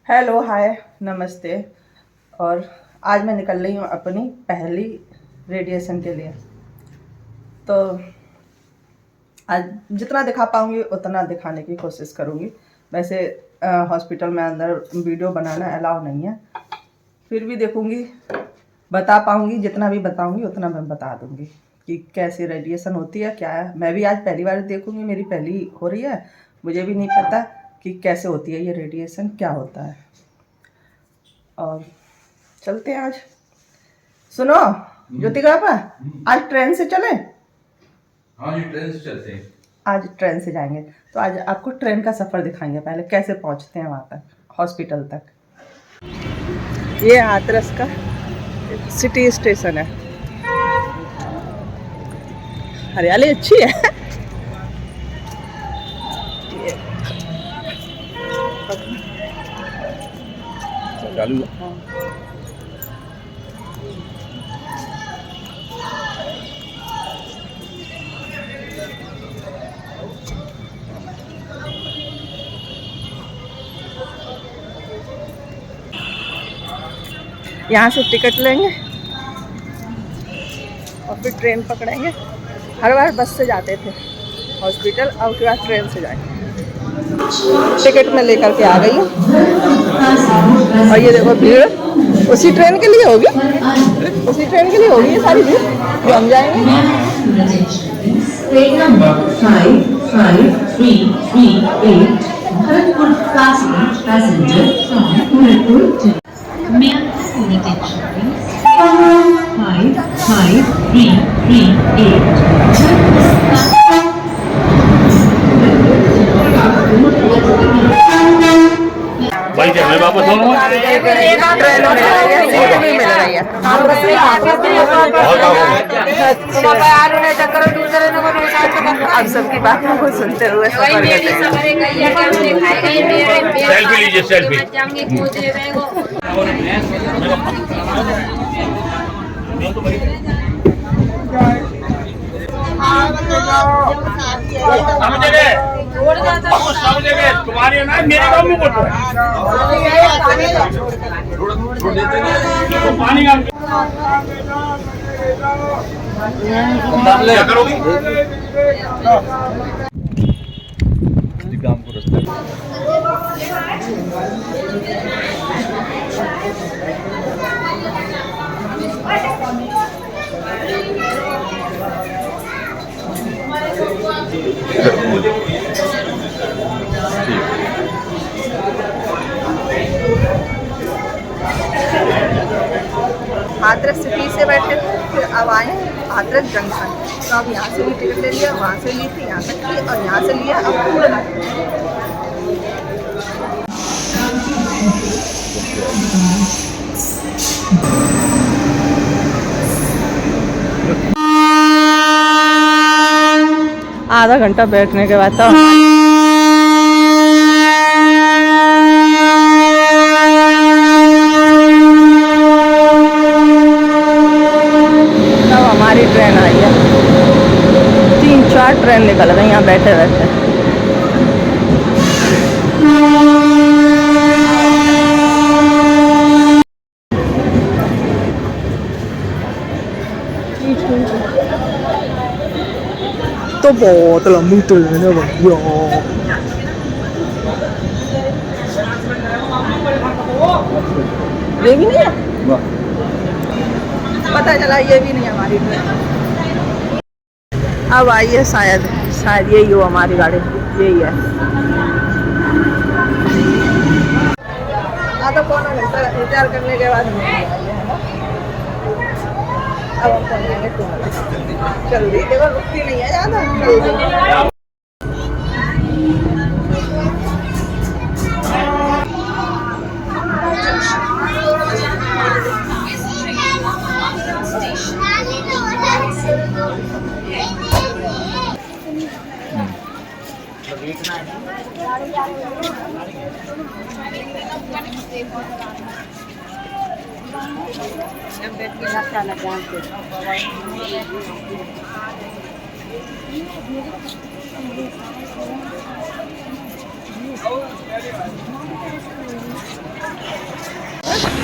Hello, हाय, नमस्ते। और आज मैं निकल रही हूँ अपनी पहली रेडिएशन के लिए। तो आज जितना दिखा पाऊँगी उतना दिखाने की कोशिश करूँगी। वैसे हॉस्पिटल में अंदर वीडियो बनाना अलाउ नहीं है, फिर भी देखूँगी, बता पाऊँगी। जितना भी बताऊँगी उतना मैं बता दूँगी कि कैसी रेडिएशन होती है, क्या है। मैं भी आज पहली बार देखूँगी, मेरी पहली हो रही है, मुझे भी नहीं पता कि कैसे होती है ये रेडिएशन, क्या होता है। और चलते हैं आज। सुनो ज्योतिका पापा, आज ट्रेन से चले? हाँ जी, ट्रेन से चलते हैं। आज ट्रेन से जाएंगे, तो आज आपको ट्रेन का सफ़र दिखाएंगे। पहले कैसे पहुंचते हैं वहाँ तक, हॉस्पिटल तक। ये हाथरस का सिटी स्टेशन है। हरियाली अच्छी है। चालू यहाँ से टिकट लेंगे और फिर ट्रेन पकड़ेंगे। हर बार बस से जाते थे हॉस्पिटल, अब उसके बाद ट्रेन से जाएंगे। टिकट में लेकर के आ गई हूँ और ये देखो भीड़ उसी ट्रेन के लिए होगी, उसी ट्रेन के लिए होगी ये सारी भीड़ जो हम जाएंगे। Train number 553338 Bharatpur passenger from Bharatpur to May I have your attention please? 553338 भाई मैं वापस आऊंगा। आप सबकी बात को सुनते हुए सेल्फी लीजिए, सेल्फी। सब जगह तुम्हारे ना मेरे गाँव में बोल रहा पानी क्या करोगी? गाँव को रास्ता हाथरस सिटी से बैठे थे, फिर अब आए हाथरस जंक्शन। तो अब यहाँ से भी टिकट ले लिया, वहाँ से ली थी, यहाँ तक की, और यहाँ से लिया अब पूरा। आधा घंटा बैठने के बाद तो हमारी ट्रेन आई है। 3-4 ट्रेन निकल गई यहाँ बैठे बैठे। तो बहुत लंबी ट्रेन है भैया। ये भी नहीं है, पता चला ये भी नहीं है हमारी ट्रेन। अब आई है, शायद यही हो हमारी गाड़ी, यही है। आधा पौना घंटा इंतजार करने के बाद अब हम पहुंचेंगे टूर। जल्दी देखो, रुकती नहीं है ज़्यादा, जल्दी।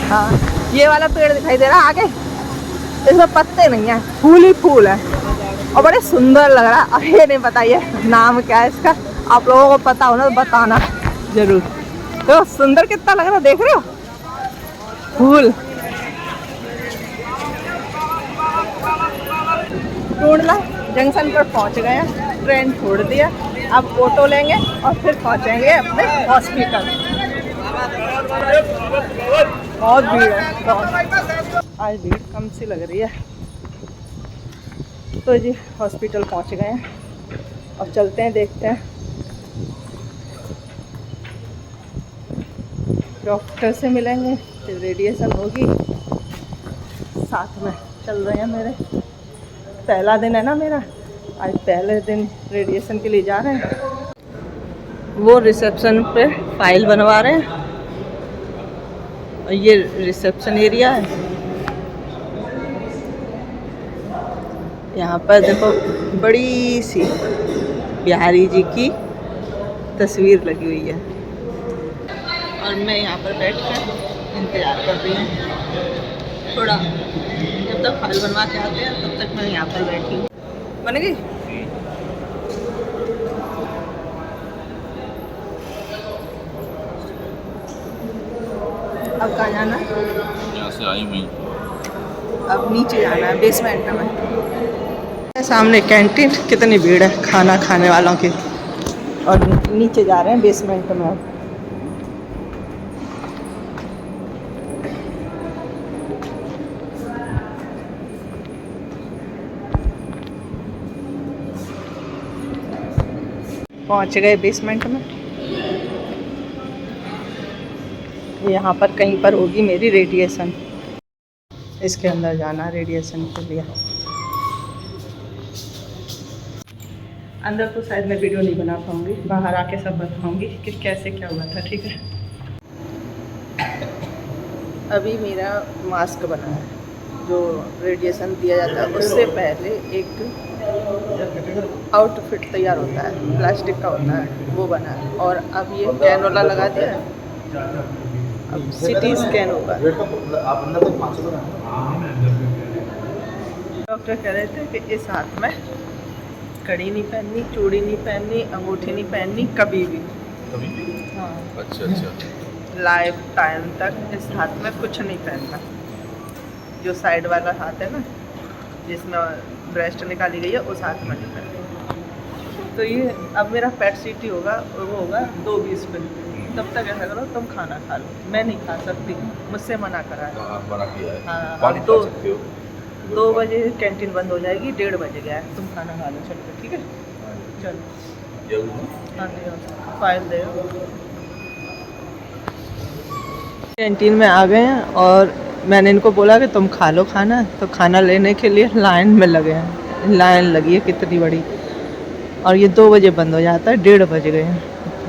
हाँ, ये वाला पेड़ दिखाई दे रहा है आगे, इसमें पत्ते नहीं है, फूल ही फूल है और बड़े सुंदर लग रहा है। अब ये नहीं पता ये नाम क्या है इसका, आप लोगों को पता हो ना तो बताना जरूर। तो सुंदर कितना लग रहा है, देख रहे हो फूल। टूंडला जंक्शन पर पहुंच गए हैं, ट्रेन छोड़ दिया, अब ऑटो लेंगे और फिर पहुंचेंगे अपने हॉस्पिटल। बहुत भीड़ है, बहुत। आज भीड़ कम सी लग रही है। तो जी हॉस्पिटल पहुंच गए हैं, अब चलते हैं, देखते हैं डॉक्टर से मिलेंगे, फिर रेडिएशन होगी। साथ में चल रहे हैं, मेरे पहला दिन है ना मेरा, आज पहले दिन रेडिएशन के लिए जा रहे हैं। वो रिसेप्शन पे फाइल बनवा रहे हैं और ये रिसेप्शन एरिया है। यहाँ पर देखो बड़ी सी बिहारी जी की तस्वीर लगी हुई है और मैं यहाँ पर बैठ कर इंतज़ार कर रही हूँ। थोड़ा जब तक फाइल बनवा के आते हैं तब तक मैं यहाँ पर बैठी हूँ। बन गई? अब कहाँ जाना है? यहाँ से आई हुई। अब नीचे जाना है, बेसमेंट में। सामने कैंटीन, कितनी भीड़ है खाना खाने वालों की, और नीचे जा रहे हैं बेसमेंट में। अब पहुंच गए बेसमेंट में। यहाँ पर कहीं पर होगी मेरी रेडिएशन, इसके अंदर जाना रेडिएशन के लिए। अंदर तो शायद मैं वीडियो नहीं बना पाऊँगी, बाहर आके सब बताऊँगी कि कैसे क्या हुआ था, ठीक है। अभी मेरा मास्क बना है, जो रेडिएशन दिया जाता है उससे पहले एक आउटफिट तैयार होता है, प्लास्टिक का होता है, वो बना है। और अब ये कैनोला लगा दिया है, अब सिटी स्कैन होगा। डॉक्टर कह रहे थे कि इस हाथ में कड़ी नहीं पहननी, चूड़ी नहीं पहननी, अंगूठी नहीं पहननी, कभी भी। हाँ, अच्छा अच्छा। लाइफ टाइम तक इस हाथ में कुछ नहीं पहनना। जो साइड वाला हाथ है ना, जिसमें ब्रेस्ट निकाली गई है, उस हाथ में नहीं पहनना। तो ये अब मेरा पेट सीटी होगा, वो होगा 2:20 पे। तब तक ऐसा करो तुम खाना खा लो, मैं नहीं खा सकती, मुझसे मना करा है। हाँ, पानी तो खा सकते हो। 2 बजे कैंटीन बंद हो जाएगी, 1:30 बजे गया है, तुम खाना खा लो, चलो ठीक है। चलो हाँ, दे फाइल दे। कैंटीन में आ गए हैं और मैंने इनको बोला कि तुम खा लो खाना, तो खाना लेने के लिए लाइन में लगे हैं। लाइन लगी है कितनी बड़ी, और ये 2 बजे बंद हो जाता है, 1:30 बज गए हैं,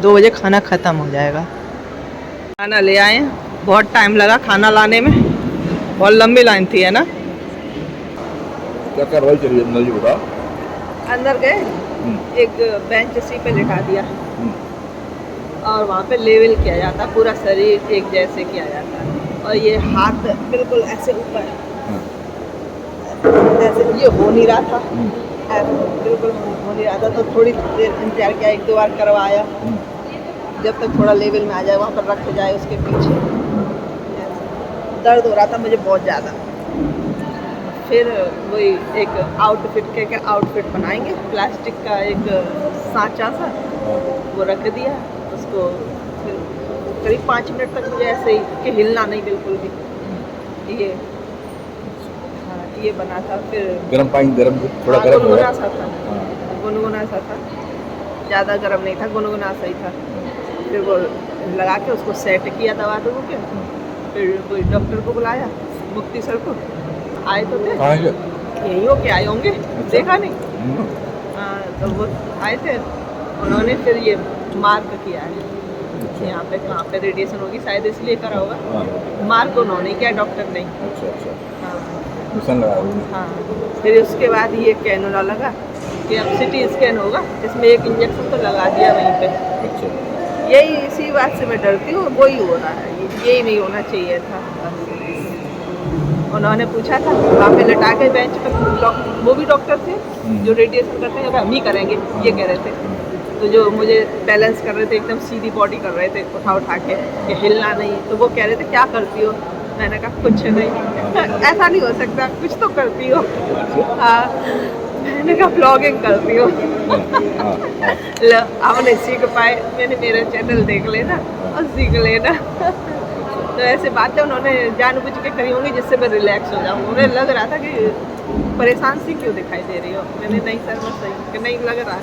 2 बजे खाना ख़त्म हो जाएगा। खाना ले आए हैं, बहुत टाइम लगा खाना लाने में, बहुत लंबी लाइन थी, है ना। क्या कार्रवाई चली अंदर जी बता। अंदर गए, एक बेंच सी पे लिटा दिया और वहाँ पे लेवल किया जाता, पूरा शरीर एक जैसे किया जाता है। और ये हाथ बिल्कुल ऐसे ऊपर, ऐसे ये हो नहीं रहा था, बिल्कुल हो नहीं रहा था। तो थोड़ी देर इंतजार किया, 1-2 बार करवाया, जब तक थोड़ा लेवल में आ जाए, वहाँ पर रख जाए उसके पीछे। दर्द हो रहा था मुझे बहुत ज़्यादा। फिर वही एक आउटफिट के आउटफिट बनाएंगे, प्लास्टिक का एक सांचा सा, वो रख दिया उसको। फिर करीब 5 मिनट तक मुझे ऐसे ही कि हिलना नहीं बिल्कुल भी। ये हाँ, ये बना था। फिर गर्म पानी, गर्म थोड़ा गर्म हो गुनगुना सा था, गुनगुना सा था, ज़्यादा गर्म नहीं था, गुनगुना सा ही था। फिर वो लगा के उसको सेट किया दवा दो के। फिर कोई डॉक्टर को बुलाया, मुफ्ती सर को, आए तो थे, यही हो के आए होंगे, देखा नहीं। हाँ, तो वो आए थे, उन्होंने फिर ये मार्क किया है यहाँ पे, कहाँ पे रेडिएशन होगी, शायद इसलिए करा होगा। मार्क उन्होंने किया, डॉक्टर नहीं। हाँ, हाँ, फिर उसके बाद ये कैनोला लगा कि अब सिटी स्कैन होगा, इसमें एक इंजेक्शन तो लगा दिया वहीं पे। अच्छा। यही इसी बात से मैं डरती हूँ, वही हो रहा है, यही नहीं होना चाहिए था। उन्होंने पूछा था वहाँ पे लटा के बेंच पे, वो भी डॉक्टर थे जो रेडिएशन करते हैं, हम ही करेंगे ये कह रहे थे। तो जो मुझे बैलेंस कर रहे थे, एकदम सीधी बॉडी कर रहे थे उठा उठा के कि हिलना नहीं, तो वो कह रहे थे क्या करती हो? मैंने कहा कुछ नहीं। ऐसा नहीं हो सकता, कुछ तो करती हो। हाँ, मैंने कहा ब्लॉगिंग करती हो। लो आप नहीं सीख पाए, मैंने मेरा चैनल देख लेना और सीख लेना। तो ऐसे बातें उन्होंने जानबूझ के करी होंगी जिससे मैं रिलैक्स हो जाऊँ। उन्हें लग रहा था कि परेशान सी क्यों दिखाई दे रही हो। मैंने नहीं सर मैं सही कि नहीं लग रहा है।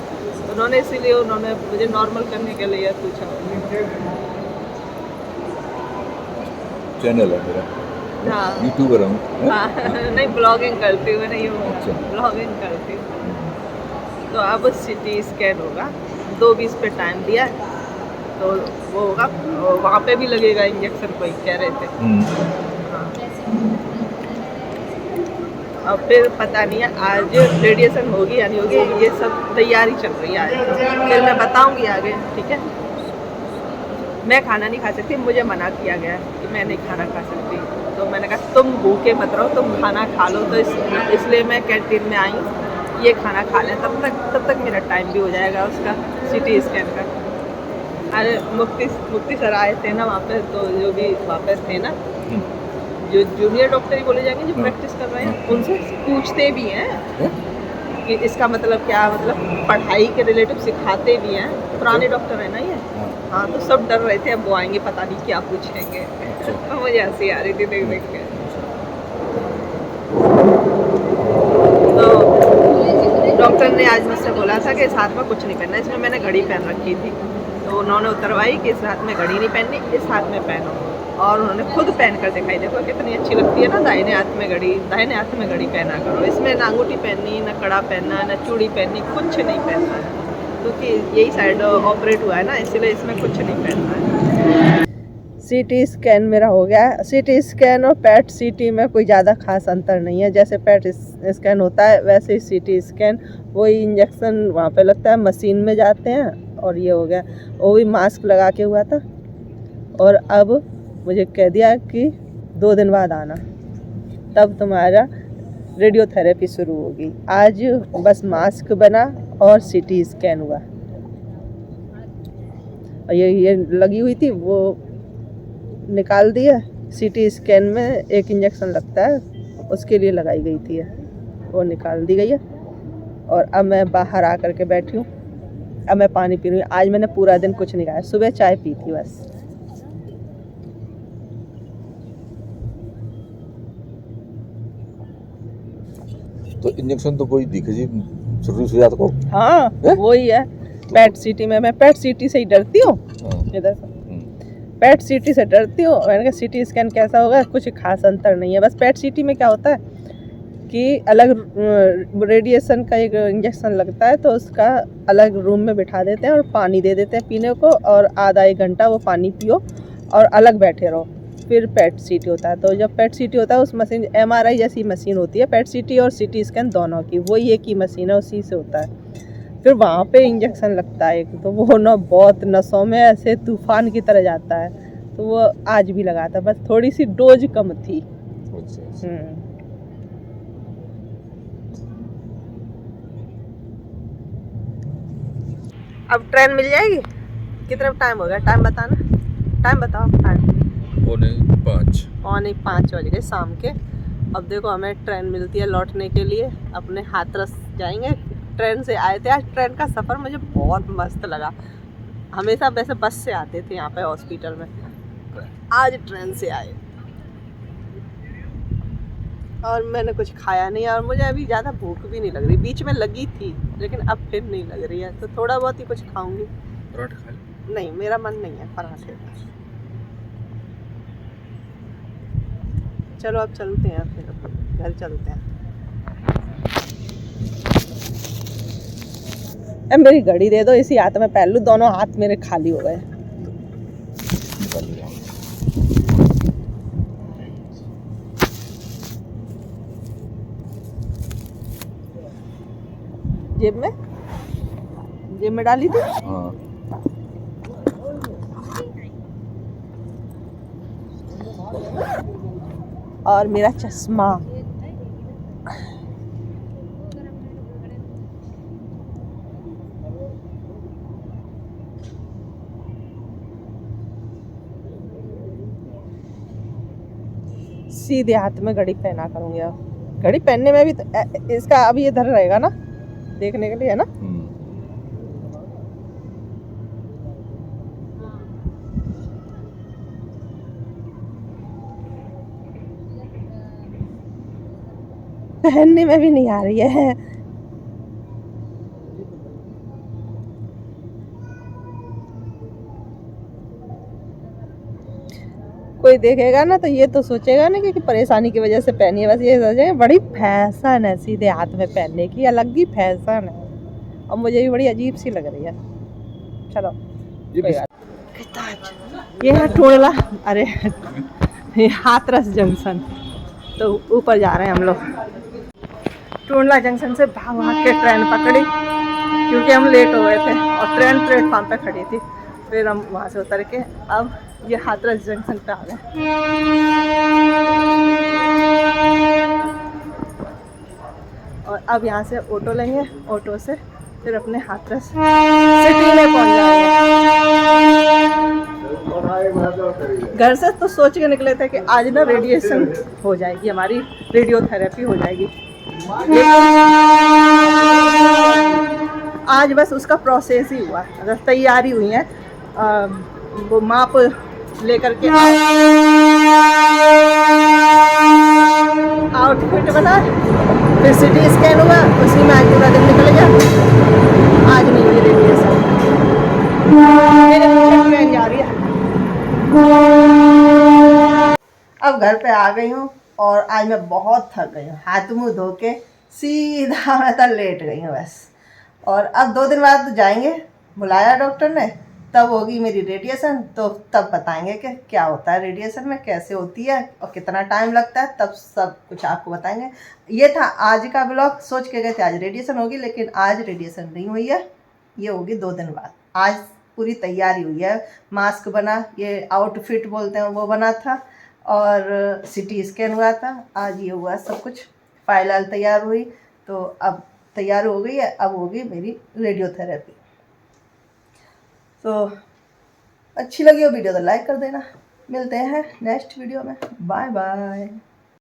उन्होंने इसीलिए उन्होंने मुझे नॉर्मल करने के लिए पूछा। चैनल है मेरा, हाँ यूट्यूबर हूँ। हाँ नहीं ब्लॉगिंग करती हूँ, नहीं हूँ अच्छा। ब्लॉगिंग करती हूँ। तो अब सिटी स्कैन होगा, 2:20 पे टाइम दिया है, तो वो होगा वहाँ पे भी लगेगा इंजेक्शन, कोई कह रहे थे। हाँ। अब फिर पता नहीं है आज रेडिएशन होगी या नहीं होगी, ये सब तैयारी चल रही है आज। फिर मैं बताऊंगी आगे, ठीक है। मैं खाना नहीं खा सकती, मुझे मना किया गया है कि मैं नहीं खाना खा सकती। तो मैंने कहा तुम भूखे मत रहो, तुम खाना खा लो। तो इसलिए मैं कैंटीन में आई, ये खाना खा लें, तब तक मेरा टाइम भी हो जाएगा उसका सिटी स्कैन का। अरे मुफ्ती सर आए थे ना वहाँ पे, तो जो भी वहाँ पे थे ना, जो जूनियर डॉक्टर ही बोले जाएंगे जो प्रैक्टिस कर रहे हैं, उनसे पूछते भी हैं कि इसका मतलब क्या, मतलब पढ़ाई के रिलेटिव सिखाते भी हैं। पुराने डॉक्टर है ना ये। हाँ, तो सब डर रहे थे अब वो आएंगे पता नहीं क्या पूछेंगे। तो मुझे हंसी आ रही थी देख देख के। तो डॉक्टर ने आज मुझसे बोला था कि इस हाथ में कुछ नहीं पहनना। इसमें मैंने घड़ी पहन रखी थी, तो उन्होंने उतरवाई कि इस हाथ में घड़ी नहीं पहननी, इस हाथ में पहनो। और उन्होंने खुद पहन कर दिखाई, देखो कितनी अच्छी लगती है ना, दाहिने हाथ में घड़ी, दाहिने हाथ में घड़ी पहना करो। इसमें ना अंगूठी पहननी, ना कड़ा पहनना, ना चूड़ी पहननी, कुछ नहीं पहनना है, क्योंकि यही साइड ऑपरेट हुआ है ना, इसलिए इसमें कुछ नहीं पहनना है। सीटी स्कैन मेरा हो गया है। सीटी स्कैन और पैट सीटी में कोई ज़्यादा खास अंतर नहीं है। जैसे पैट स्कैन होता है वैसे ही सीटी स्कैन, वही इंजेक्शन वहाँ पे लगता है, मशीन में जाते हैं। और ये हो गया, वो भी मास्क लगा के हुआ था। और अब मुझे कह दिया कि 2 दिन बाद आना, तब तुम्हारा रेडियोथेरेपी शुरू होगी। आज बस मास्क बना और सीटी स्कैन हुआ। और ये लगी हुई थी, वो निकाल दिया। सीटी स्कैन में एक इंजेक्शन लगता है, उसके लिए लगाई गई थी, वो निकाल दी गई है। और अब मैं बाहर आकर के बैठी हूँ, अब मैं पानी पी रही हूँ। आज मैंने पूरा दिन कुछ नहीं खाया, सुबह चाय पी थी बस। तो इंजेक्शन तो कोई दिखे जी शुरुआत को। हाँ वही है। पैट सीटी में, मैं पैट सीटी से ही डरती हूँ, इधर पैट सीटी से डरती हूँ। मैंने कहा सीटी स्कैन कैसा होगा, कुछ खास अंतर नहीं है। बस पैट सीटी में क्या होता है कि अलग रेडिएशन का एक इंजेक्शन लगता है, तो उसका अलग रूम में बिठा देते हैं और पानी दे देते हैं पीने को, और आधा 1 घंटा वो पानी पियो और अलग बैठे रहो। फिर पैट सीटी होता है। तो जब पैट सीटी होता है, उस मशीन MRI जैसी मशीन होती है पैट सीटी और सीटी स्कैन दोनों की, वही एक ही मशीन है, उसी से होता है। फिर वहाँ पे इंजेक्शन लगता है एक, तो वो ना बहुत नसों में ऐसे तूफान की तरह जाता है। तो वो आज भी लगा था, बस थोड़ी सी डोज कम थी। अब ट्रेन मिल जाएगी। कितना टाइम हो गया, टाइम बताना, टाइम बताओ। टाइम 4:45 बज गए शाम के। अब देखो हमें ट्रेन मिलती है लौटने के लिए, अपने हाथरस जाएंगे। ट्रेन से आए थे, आज ट्रेन का सफ़र मुझे बहुत मस्त लगा। हमेशा वैसे बस से आते थे यहाँ पे हॉस्पिटल में, आज ट्रेन से आए। और मैंने कुछ खाया नहीं, और मुझे अभी ज़्यादा भूख भी नहीं लग रही। बीच में लगी थी लेकिन अब फिर नहीं लग रही है, तो थोड़ा बहुत ही कुछ खाऊंगी। पराठे खा लो। नहीं, मेरा मन नहीं है पराठे। चलो अब चलते हैं, फिर घर चलते हैं। अब मेरी घड़ी दे दो, इसी हाथ में पहन लूँ, दोनों हाथ मेरे खाली हो गए। जेब में डाली थी। हाँ। और मेरा चश्मा। सीधे हाथ में घड़ी पहना करूँगी। अब घड़ी पहनने में भी तो इसका अभी इधर रहेगा ना देखने के लिए, है ना। पहनने में भी नहीं आ रही है। कोई देखेगा ना तो ये तो सोचेगा ना कि परेशानी की वजह से पहनी है, बस ये सोचेगा बड़ी फैशन है सीधे हाथ में पहनने की, अलग ही फैशन है और मुझे भी बड़ी अजीब सी लग रही है। चलो ये है टोला, अरे ये हाथरस जंक्शन। तो ऊपर जा रहे हैं हम लोग। टोला जंक्शन से भाग भाग के ट्रेन पकड़ी क्योंकि हम लेट हो गए थे और ट्रेन प्लेटफॉर्म पे खड़ी थी। फिर हम वहाँ से उतर के अब ये हाथरस जंक्शन पे आ गए। और अब यहाँ से ऑटो लेंगे, ऑटो से फिर अपने हाथरस सिटी में पहुँच जाएंगे। घर से तो सोच के निकले थे कि आज ना रेडिएशन हो जाएगी, हमारी रेडियोथेरेपी हो जाएगी। आज बस उसका प्रोसेस ही हुआ, अगर तैयारी हुई है वो माप लेकर के आउटफिट बना, फिर सिटी स्कैन हुआ, उसी में आज पूरा दिन निकल गया। आज नहीं हुई रेडिएशन। मेरे पीछे ट्रेन जा रही है। अब घर पे आ गई हूँ और आज मैं बहुत थक गई हूँ। हाथ मुँह धो के सीधा मैं तो लेट गई हूँ बस। और अब 2 दिन बाद तो जाएंगे, बुलाया डॉक्टर ने, तब होगी मेरी रेडिएशन। तो तब बताएंगे कि क्या होता है रेडिएशन में, कैसे होती है और कितना टाइम लगता है, तब सब कुछ आपको बताएंगे। ये था आज का ब्लॉग। सोच के गए थे आज रेडिएशन होगी, लेकिन आज रेडिएशन नहीं हुई है, ये होगी 2 दिन बाद। आज पूरी तैयारी हुई है, मास्क बना, ये आउटफिट बोलते हैं वो बना था, और सिटी स्कैन हुआ था। आज ये हुआ सब कुछ, फाइल तैयार हुई, तो अब तैयार हो गई है। अब होगी मेरी रेडियोथेरेपी। तो अच्छी लगी हो वीडियो तो लाइक कर देना। मिलते हैं नेक्स्ट वीडियो में। Bye bye.